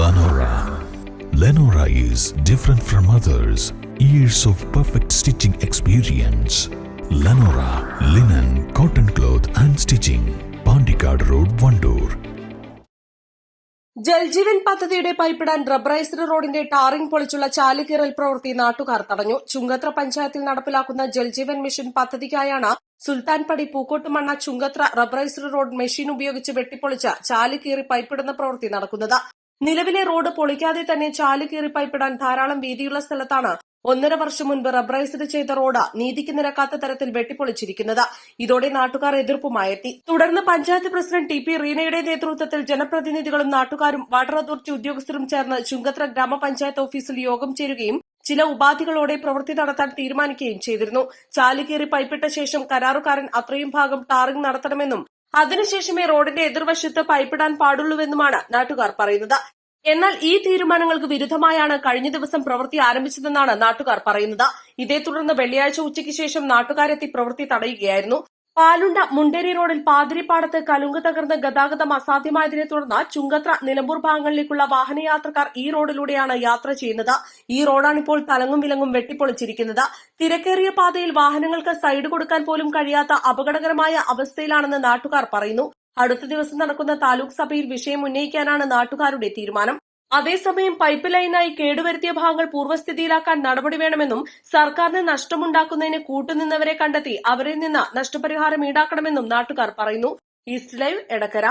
Lenora. Lenora is different from others. Years of perfect stitching experience. Lenora linen, cotton cloth and stitching. Pandikad Road, Vandoor. Jal Jeevan പദ്ധതിയുടെ പൈപ്പിടാൻ rubberised റോഡിന്റെ tarring പൊളിച്ചുള്ള ചാലുകീറൽ പ്രവൃത്തി നാട്ടുകാർ തടഞ്ഞു. ചുങ്കത്ര പഞ്ചായത്തിൽ നടപ്പിലാക്കുന്ന Jal Jeevan mission പദ്ധതിക്കായാണ് Sulthanpadi Pookottumanna Chungathara rubberised road machine ഉപയോഗിച്ച് വെട്ടിപ്പൊളിച്ച് ചാലുകീറി പൈപ്പിടുന്ന പ്രവൃത്തി നടക്കുന്നത്. നിലവിലെ റോഡ് പൊളിക്കാതെ തന്നെ ചാലുകീറി പൈപ്പിടാൻ ധാരാളം വീതിയുള്ള സ്ഥലത്താണ് 1.5 വർഷം മുൻപ് റബ്ബറൈസ്ഡ് ചെയ്ത റോഡ് നീതിക്ക് നിരക്കാത്ത തരത്തിൽ വെട്ടിപ്പൊളിച്ചിരിക്കുന്നത്. ഇതോടെ നാട്ടുകാർ എതിർപ്പുമായെത്തി. തുടർന്ന് പഞ്ചായത്ത് പ്രസിഡന്റ് ടി പി റീനയുടെ നേതൃത്വത്തിൽ ജനപ്രതിനിധികളും നാട്ടുകാരും വാട്ടർ അതോറിറ്റി ഉദ്യോഗസ്ഥരും ചേർന്ന് ചുങ്കത്ര ഗ്രാമപഞ്ചായത്ത് ഓഫീസിൽ യോഗം ചേരുകയും ചില ഉപാധികളോടെ പ്രവൃത്തി നടത്താൻ തീരുമാനിക്കുകയും ചെയ്തിരുന്നു. ചാലുകീറി പൈപ്പിട്ട ശേഷം കരാറുകാരൻ അത്രയും ഭാഗം ടാറിംഗ് നടത്തണമെന്നും അതിനുശേഷമേ റോഡിന്റെ എതിർവശത്ത് പൈപ്പിടാൻ പാടുള്ളൂവെന്നുമാണ് നാട്ടുകാർ പറയുന്നത്. എന്നാൽ ഈ തീരുമാനങ്ങൾക്ക് വിരുദ്ധമായാണ് കഴിഞ്ഞ ദിവസം പ്രവൃത്തി ആരംഭിച്ചതെന്നാണ് നാട്ടുകാർ പറയുന്നത്. ഇതേ തുടർന്ന് വെള്ളിയാഴ്ച ഉച്ചയ്ക്ക് ശേഷം നാട്ടുകാരെത്തി പ്രവൃത്തി തടയുകയായിരുന്നു. പാലുണ്ട മുണ്ടേരി റോഡിൽ പാതിരിപ്പാടത്ത് കലുങ്ക് തകർന്ന് ഗതാഗതം അസാധ്യമായതിനെ തുടർന്ന് ചുങ്കത്ര നിലമ്പൂർ ഭാഗങ്ങളിലേക്കുള്ള വാഹനയാത്രക്കാർ ഈ റോഡിലൂടെയാണ് യാത്ര ചെയ്യുന്നത്. ഈ റോഡാണിപ്പോൾ തലങ്ങും വിലങ്ങും വെട്ടിപ്പൊളിച്ചിരിക്കുന്നത്. തിരക്കേറിയ പാതയിൽ വാഹനങ്ങൾക്ക് സൈഡ് കൊടുക്കാൻ പോലും കഴിയാത്ത അപകടകരമായ അവസ്ഥയിലാണെന്ന് നാട്ടുകാർ പറയുന്നു. അടുത്ത ദിവസം നടക്കുന്ന താലൂക്ക് സഭയിൽ വിഷയം ഉന്നയിക്കാനാണ് നാട്ടുകാരുടെ തീരുമാനം. അതേസമയം പൈപ്പ് ലൈനായി കേടുവരുത്തിയ ഭാഗങ്ങൾ പൂർവ്വസ്ഥിതിയിലാക്കാൻ നടപടി വേണമെന്നും സർക്കാരിന് നഷ്ടമുണ്ടാക്കുന്നതിന് കൂട്ടുനിന്നവരെ കണ്ടെത്തി അവരിൽ നിന്ന് നഷ്ടപരിഹാരം ഈടാക്കണമെന്നും നാട്ടുകാർ പറയുന്നു. East live Edakkara.